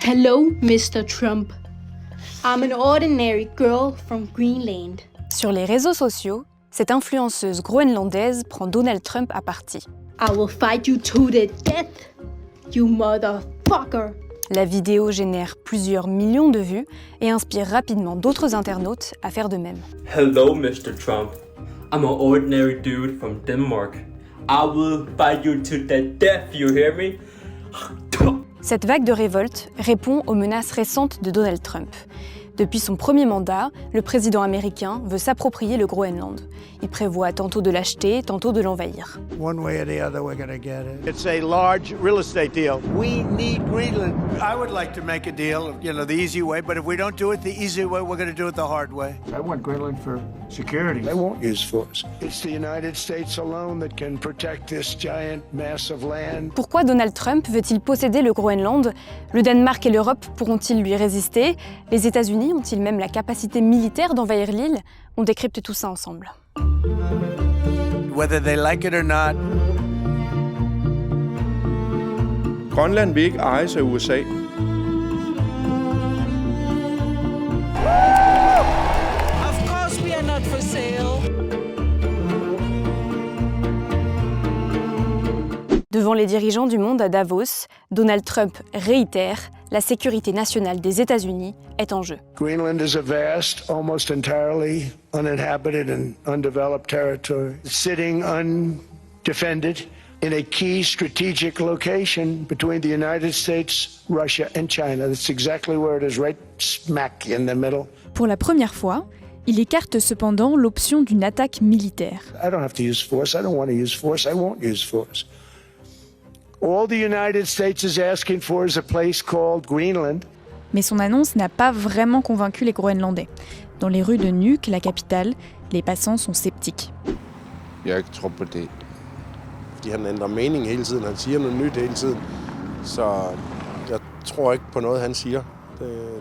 Hello, Mr. Trump. I'm an ordinary girl from Greenland. Sur les réseaux sociaux, cette influenceuse groenlandaise prend Donald Trump à partie. I will fight you to the death, you motherfucker. La vidéo génère plusieurs millions de vues et inspire rapidement d'autres internautes à faire de même. Hello, Mr. Trump. I'm an ordinary dude from Denmark. I will fight you to the death, you hear me? Cette vague de révolte répond aux menaces récentes de Donald Trump. Depuis son premier mandat, le président américain veut s'approprier le Groenland. Il prévoit tantôt de l'acheter, tantôt de l'envahir. One way or the other, we're going to get it. It's a large real estate deal. We need Greenland. I would like to make a deal, the easy way, but if we don't do it the easy way, we're going to do it the hard way. I want Greenland for security. They won't use force. It's the United States alone that can protect this giant mass of land. Pourquoi Donald Trump veut-il posséder le Groenland? Le Danemark et l'Europe pourront-ils lui résister? Les États-Unis ont-ils même la capacité militaire d'envahir l'île? On décrypte tout ça ensemble. Whether they like it or not. Grønland vil ikke ejes af USA. Of course we are not for sale. Devant les dirigeants du monde à Davos, Donald Trump réitère: la sécurité nationale des États-Unis est en jeu. Greenland is a vast, almost entirely uninhabited and undeveloped territory, sitting undefended in a key strategic location between the United States, Russia and China. That's exactly where it is, right smack in the middle. Pour la première fois, il écarte cependant l'option d'une attaque militaire. I don't have to use force. I don't want to use force. I won't use force. All the United States is asking for is a place called Greenland. Mais son annonce n'a pas vraiment convaincu les Groenlandais. Dans les rues de Nuuk, la capitale, les passants sont sceptiques. Jeg tror på det. Fordi han ændrer mening hele tiden. Han siger noget nyt hele tiden. Så jeg tror ikke på noget, han siger.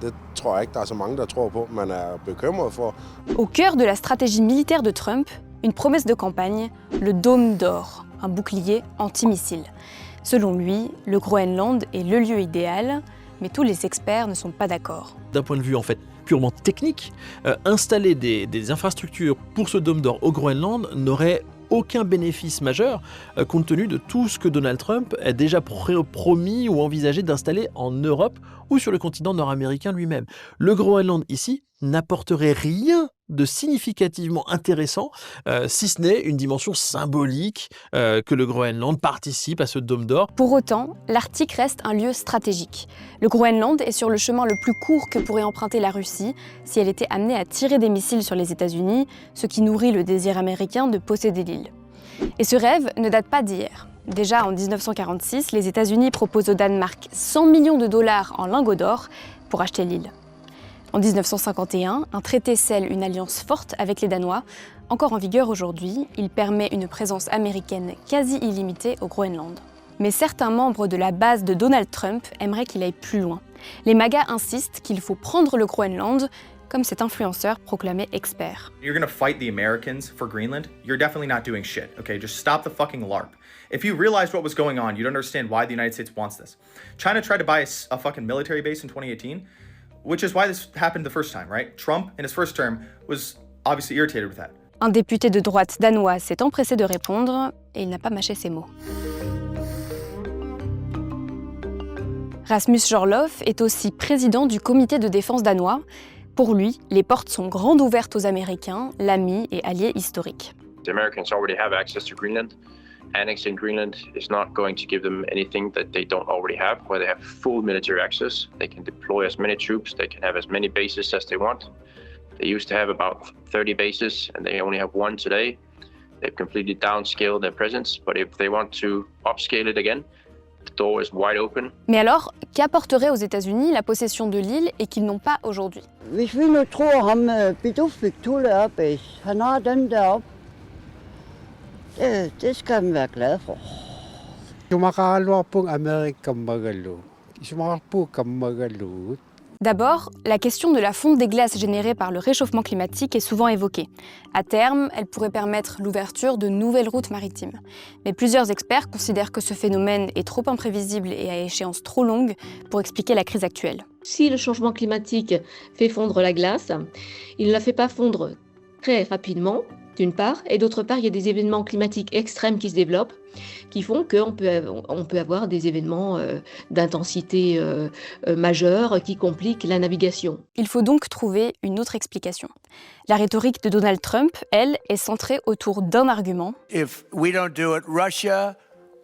Det tror jeg ikke, der er så mange, der tror på. Man er bekymret for. Au cœur de la stratégie militaire de Trump, une promesse de campagne, le Dôme d'or, un bouclier antimissile. Selon lui, le Groenland est le lieu idéal, mais tous les experts ne sont pas d'accord. D'un point de vue en fait purement technique, installer des infrastructures pour ce dôme d'or au Groenland n'aurait aucun bénéfice majeur compte tenu de tout ce que Donald Trump a déjà promis ou envisagé d'installer en Europe ou sur le continent nord-américain lui-même. Le Groenland ici n'apporterait rien de significativement intéressant, si ce n'est une dimension symbolique que le Groenland participe à ce dôme d'or. Pour autant, l'Arctique reste un lieu stratégique. Le Groenland est sur le chemin le plus court que pourrait emprunter la Russie si elle était amenée à tirer des missiles sur les États-Unis, ce qui nourrit le désir américain de posséder l'île. Et ce rêve ne date pas d'hier. Déjà en 1946, les États-Unis proposent au Danemark 100 millions de dollars en lingots d'or pour acheter l'île. En 1951, un traité scelle une alliance forte avec les Danois. Encore en vigueur aujourd'hui, il permet une présence américaine quasi illimitée au Groenland. Mais certains membres de la base de Donald Trump aimeraient qu'il aille plus loin. Les MAGA insistent qu'il faut prendre le Groenland, comme cet influenceur proclamé expert. You're gonna fight the Americans for Greenland? You're definitely not doing shit, okay? Just stop the fucking LARP. If you realized what was going on, you'd understand why the United States wants this. China tried to buy a fucking military base in 2018. Which is why this happened the first time, right? Trump, in his first term, was obviously irritated with that. Un député de droite danois s'est empressé de répondre et il n'a pas mâché ses mots. Rasmus Jorlof est aussi président du comité de défense danois. Pour lui, les portes sont grandes ouvertes aux Américains, l'ami et allié historique. The Americans already have access to Greenland. Annexing Greenland is not going to give them anything that they don't already have, where they have full military access. They can deploy as many troops, they can have as many bases as they want. They used to have about 30 bases, and they only have one today. They've completely downscaled their presence, but if they want to upscale it again, the door is wide open. Mais alors, qu'apporterait aux États-Unis la possession de l'île et qu'ils n'ont pas aujourd'hui? Hvis vi nu tror ham Bidufik Tulle op, han har den deroppe. Det skal man være glad for. Sumakalwa pong Amerika magalo. Sumakalwa pong magalo. D'abord, la question de la fonte des glaces générée par le réchauffement climatique est souvent évoquée. À terme, elle pourrait permettre l'ouverture de nouvelles routes maritimes. Mais plusieurs experts considèrent que ce phénomène est trop imprévisible et à échéance trop longue pour expliquer la crise actuelle. Si le changement climatique fait fondre la glace, il ne la fait pas fondre très rapidement, d'une part, et d'autre part, il y a des événements climatiques extrêmes qui se développent, qui font qu'on peut avoir des événements d'intensité majeure qui compliquent la navigation. Il faut donc trouver une autre explication. La rhétorique de Donald Trump, elle, est centrée autour d'un argument. If we don't do it, Russia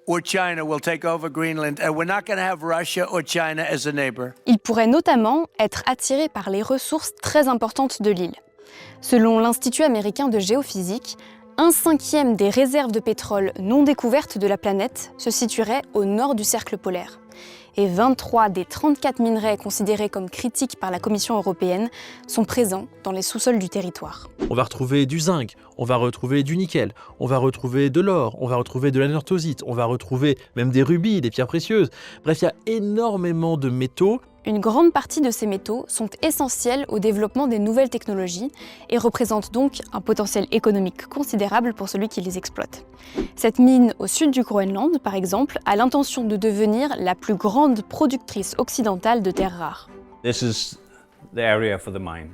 or China will take over Greenland, and we're not going to have Russia or China as a neighbor. Il pourrait notamment être attiré par les ressources très importantes de l'île. Selon l'Institut américain de géophysique, 1/5 des réserves de pétrole non découvertes de la planète se situeraient au nord du cercle polaire. Et 23 des 34 minerais considérés comme critiques par la Commission européenne sont présents dans les sous-sols du territoire. On va retrouver du zinc, on va retrouver du nickel, on va retrouver de l'or, on va retrouver de l'anorthosite, on va retrouver même des rubis, des pierres précieuses. Bref, il y a énormément de métaux. Une grande partie de ces métaux sont essentiels au développement des nouvelles technologies et représentent donc un potentiel économique considérable pour celui qui les exploite. Cette mine au sud du Groenland, par exemple, a l'intention de devenir la plus grande productrice occidentale de terres rares. This is the area for the mine,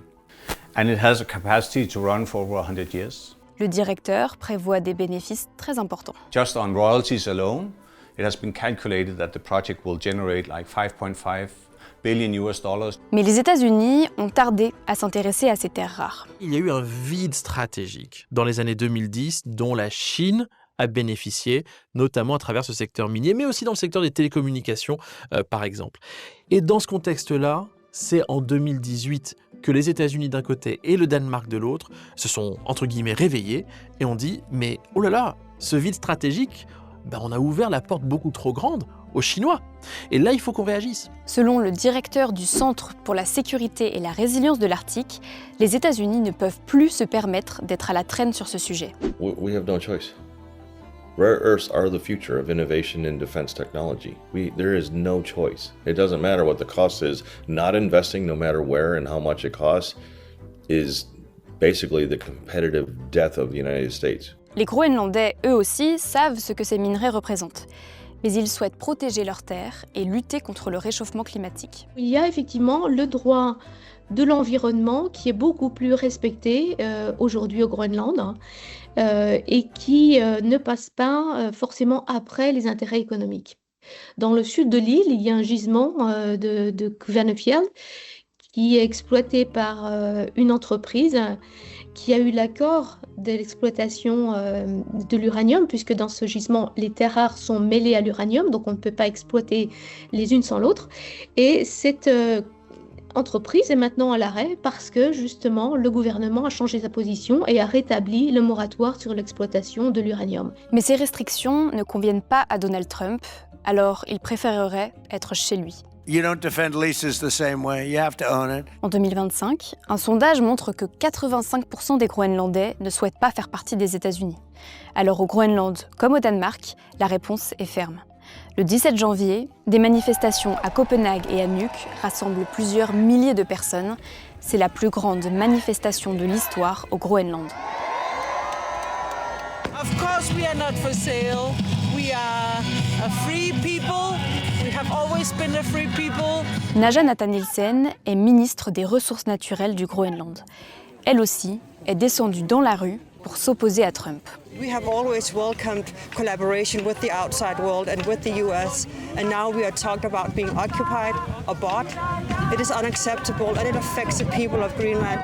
and it has a capacity to run for over 100 years. Le directeur prévoit des bénéfices très importants. Just on royalties alone, it has been calculated that the project will generate like 5.5 billion US dollars. Mais les États-Unis ont tardé à s'intéresser à ces terres rares. Il y a eu un vide stratégique dans les années 2010 dont la Chine a bénéficié, notamment à travers ce secteur minier, mais aussi dans le secteur des télécommunications, par exemple. Et dans ce contexte-là, c'est en 2018 que les États-Unis d'un côté et le Danemark de l'autre se sont, entre guillemets, réveillés et ont dit « mais oh là là, ce vide stratégique, on a ouvert la porte beaucoup trop grande aux Chinois. Et là, il faut qu'on réagisse. » Selon le directeur du Centre pour la sécurité et la résilience de l'Arctique, les États-Unis ne peuvent plus se permettre d'être à la traîne sur ce sujet. We have no choice. Rare earths are the future of innovation in defense technology. There is no choice. It doesn't matter what the cost is. Not investing, no matter where and how much it costs, is basically the competitive death of the United States. Les Groenlandais, eux aussi, savent ce que ces minerais représentent. Mais ils souhaitent protéger leurs terres et lutter contre le réchauffement climatique. Il y a effectivement le droit de l'environnement qui est beaucoup plus respecté aujourd'hui au Groenland et qui ne passe pas forcément après les intérêts économiques. Dans le sud de l'île, il y a un gisement de Kvanefjeld qui est exploité par une entreprise qui a eu l'accord de l'exploitation de l'uranium, puisque dans ce gisement, les terres rares sont mêlées à l'uranium, donc on ne peut pas exploiter les unes sans l'autre. Et cette entreprise est maintenant à l'arrêt parce que justement le gouvernement a changé sa position et a rétabli le moratoire sur l'exploitation de l'uranium. Mais ces restrictions ne conviennent pas à Donald Trump, alors il préférerait être chez lui. You don't defend leases the same way. You have to own it. En 2025, un sondage montre que 85% des Groenlandais ne souhaitent pas faire partie des États-Unis. Alors au Groenland, comme au Danemark, la réponse est ferme. Le 17 janvier, des manifestations à Copenhague et à Nuuk rassemblent plusieurs milliers de personnes. C'est la plus grande manifestation de l'histoire au Groenland. Of course we are not for sale. We are a free people. We have always been a free people. Naja Natanielsen est ministre des Ressources naturelles du Groenland. Elle aussi est descendue dans la rue pour s'opposer à Trump. We have always welcomed collaboration with the outside world and with the US, and now we are talking about being occupied or bought. It is unacceptable and it affects the people of Greenland.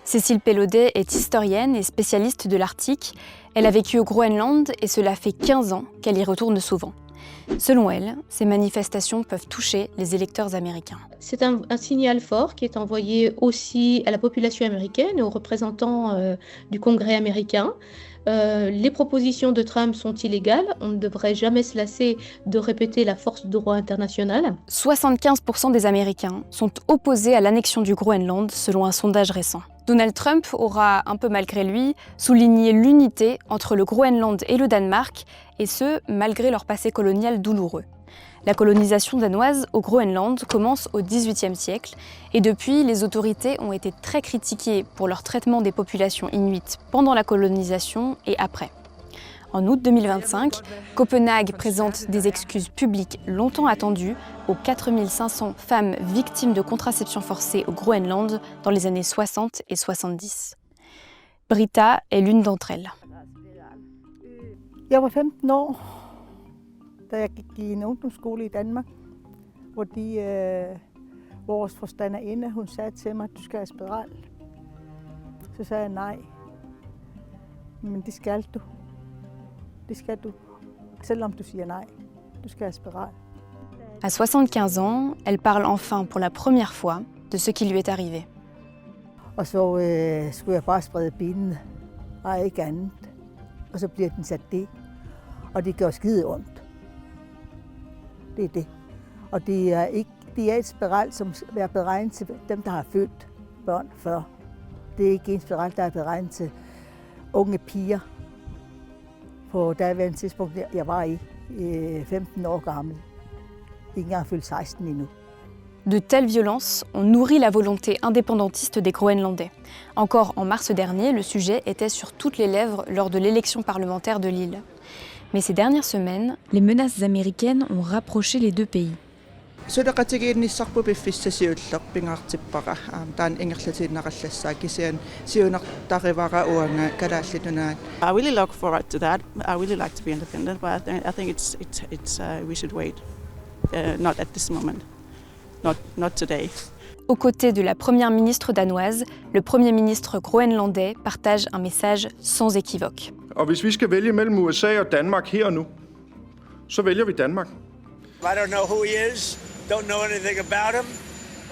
Cécile Pellaudet est historienne et spécialiste de l'Arctique. Elle a vécu au Groenland et cela fait 15 ans qu'elle y retourne souvent. Selon elle, ces manifestations peuvent toucher les électeurs américains. C'est un signal fort qui est envoyé aussi à la population américaine et aux représentants du Congrès américain. Les propositions de Trump sont illégales. On ne devrait jamais se lasser de répéter la force du droit international. 75% des Américains sont opposés à l'annexion du Groenland selon un sondage récent. Donald Trump aura, un peu malgré lui, souligné l'unité entre le Groenland et le Danemark, et ce, malgré leur passé colonial douloureux. La colonisation danoise au Groenland commence au XVIIIe siècle, et depuis, les autorités ont été très critiquées pour leur traitement des populations inuites pendant la colonisation et après. En août 2025, Copenhague présente des excuses publiques longtemps attendues aux 4500 femmes victimes de contraception forcée au Groenland dans les années 60 et 70. Britta est l'une d'entre elles. Jeg var 15 år, da jeg gik i en ungdomsskole i Danmark, hvor vores forstanderinde, hun sagde til mig, du skal have spiral. Så sagde jeg nej, men det skal du. Det skal du, selvom du siger nej. Du skal have spiral. À 75 ans, elle parle enfin pour la première fois de ce qui lui est arrivé. Og så skulle jeg bare sprede benene, og ikke andet. Og så bliver den sat det, og det gør skide ondt. Det er det. Og det er et spiral, som er beregnet til dem, der har født børn før. Det er ikke en spiral, der er beregnet til unge piger. På daværende tidspunkt, jeg var 15 år gammel. Ikke engang fyldt 16 endnu. De telles violences ont nourri la volonté indépendantiste des Groenlandais. Encore en mars dernier, le sujet était sur toutes les lèvres lors de l'élection parlementaire de l'île. Mais ces dernières semaines, les menaces américaines ont rapproché les deux pays. I really look forward to that. I really like to be independent, but I think we should wait. Not at this moment. Not today. Aux côtés de la première ministre danoise, le premier ministre groenlandais partage un message sans équivoque. Og hvis vi skal vælge mellem USA og Danmark her og nu, så vælger vi Danmark. I don't know who he is, don't know anything about him,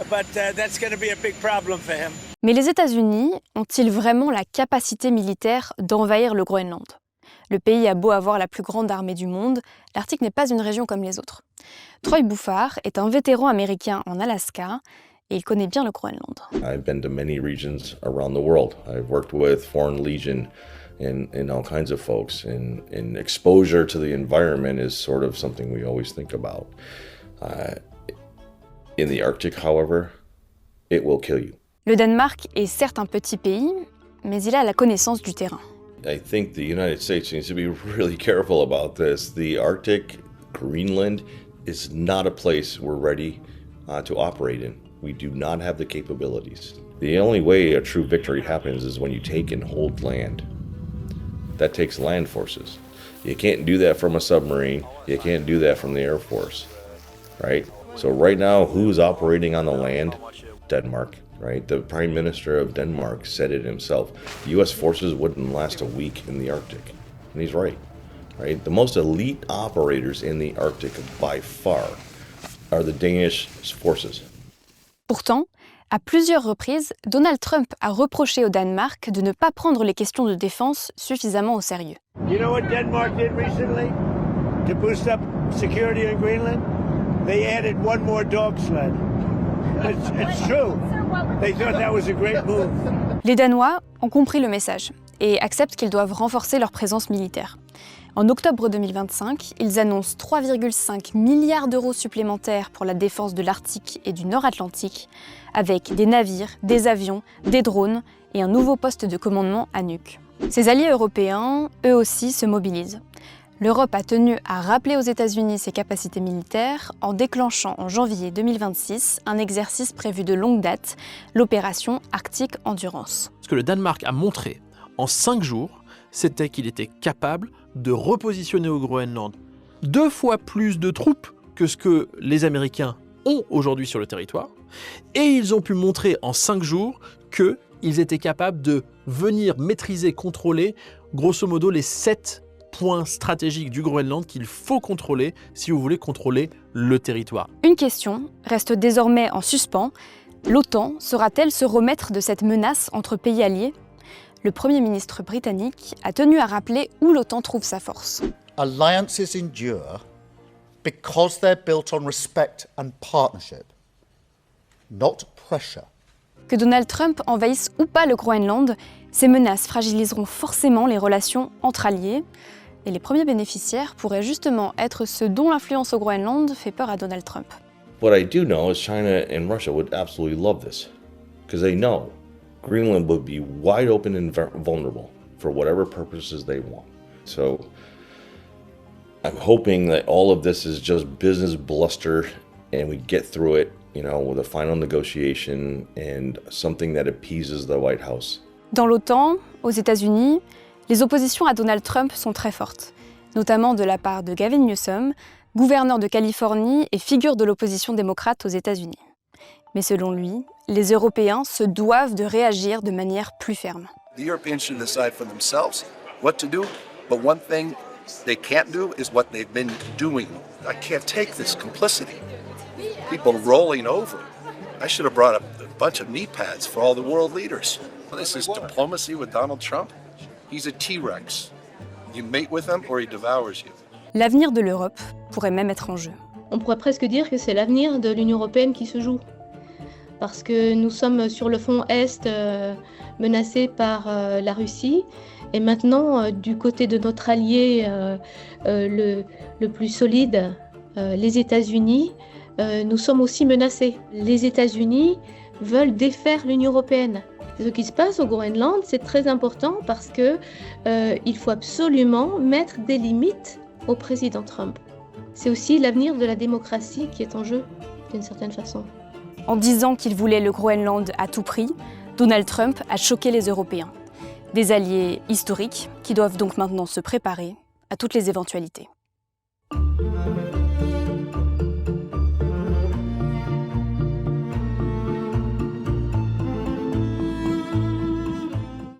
but that's going to be a big problem for him. Mais les États-Unis ont-ils vraiment la capacité militaire d'envahir le Groenland ? Le pays a beau avoir la plus grande armée du monde, l'Arctique n'est pas une région comme les autres. Troy Bouffard est un vétéran américain en Alaska et il connaît bien le Groenland. I've been to many regions around the world. I've worked with Foreign Legion and all kinds of folks, and exposure to the environment is sort of something we always think about. In the Arctic, however, it will kill you. Le Danemark est certes un petit pays, mais il a la connaissance du terrain. I think the United States needs to be really careful about this. The Arctic, Greenland, is not a place we're ready to operate in. We do not have the capabilities. The only way a true victory happens is when you take and hold land. That takes land forces. You can't do that from a submarine. You can't do that from the Air Force, right? So right now, who's operating on the land? Denmark. Right? The Prime Minister of Denmark said it himself. The U.S. forces wouldn't last a week in the Arctic. And he's right. Right? The most elite operators in the Arctic by far are the Danish forces. Pourtant, à plusieurs reprises, Donald Trump a reproché au Danemark de ne pas prendre les questions de défense suffisamment au sérieux. You know what Denmark did recently to boost up security in Greenland? They added one more dog sled. It's true. They thought that was a great move. Les Danois ont compris le message et acceptent qu'ils doivent renforcer leur présence militaire. En octobre 2025, ils annoncent 3,5 milliards d'euros supplémentaires pour la défense de l'Arctique et du Nord-Atlantique, avec des navires, des avions, des drones et un nouveau poste de commandement à Nuuk. Ces alliés européens, eux aussi, se mobilisent. L'Europe a tenu à rappeler aux États-Unis ses capacités militaires en déclenchant en janvier 2026 un exercice prévu de longue date, l'opération Arctic Endurance. Ce que le Danemark a montré en 5 jours, c'était qu'il était capable de repositionner au Groenland 2 fois plus de troupes que ce que les Américains ont aujourd'hui sur le territoire. Et ils ont pu montrer en 5 jours qu'ils étaient capables de venir maîtriser, contrôler, grosso modo, les 7 points stratégiques du Groenland qu'il faut contrôler si vous voulez contrôler le territoire. Une question reste désormais en suspens. L'OTAN saura-t-elle se remettre de cette menace entre pays alliés ? Le Premier ministre britannique a tenu à rappeler où l'OTAN trouve sa force. Alliances endure because they're built on respect and partnership, not pressure. Que Donald Trump envahisse ou pas le Groenland, ces menaces fragiliseront forcément les relations entre alliés. Et les premiers bénéficiaires pourraient justement être ceux dont l'influence au Groenland fait peur à Donald Trump. What I do know is China and Russia would absolutely love this, because they know Greenland would be wide open and vulnerable for whatever purposes they want. So I'm hoping that all of this is just business bluster and we get through it, with a final negotiation and something that appeases the White House. Dans l'OTAN, aux États-Unis, les oppositions à Donald Trump sont très fortes, notamment de la part de Gavin Newsom, gouverneur de Californie et figure de l'opposition démocrate aux États-Unis. Mais selon lui, les Européens se doivent de réagir de manière plus ferme. The Europeans should decide for themselves what to do, but one thing they can't do is what they've been doing. I can't take this complicity. People rolling over. I should have brought a bunch of knee pads for all the world leaders. This is diplomacy with Donald Trump. He's a T-Rex. You mate with him or he devours you. L'avenir de l'Europe pourrait même être en jeu. On pourrait presque dire que c'est l'avenir de l'Union européenne qui se joue. Parce que nous sommes sur le front Est menacés par la Russie. Et maintenant, du côté de notre allié le plus solide, les États-Unis, nous sommes aussi menacés. Les États-Unis veulent défaire l'Union européenne. Ce qui se passe au Groenland, c'est très important parce que il faut absolument mettre des limites au président Trump. C'est aussi l'avenir de la démocratie qui est en jeu, d'une certaine façon. En disant qu'il voulait le Groenland à tout prix, Donald Trump a choqué les Européens. Des alliés historiques qui doivent donc maintenant se préparer à toutes les éventualités.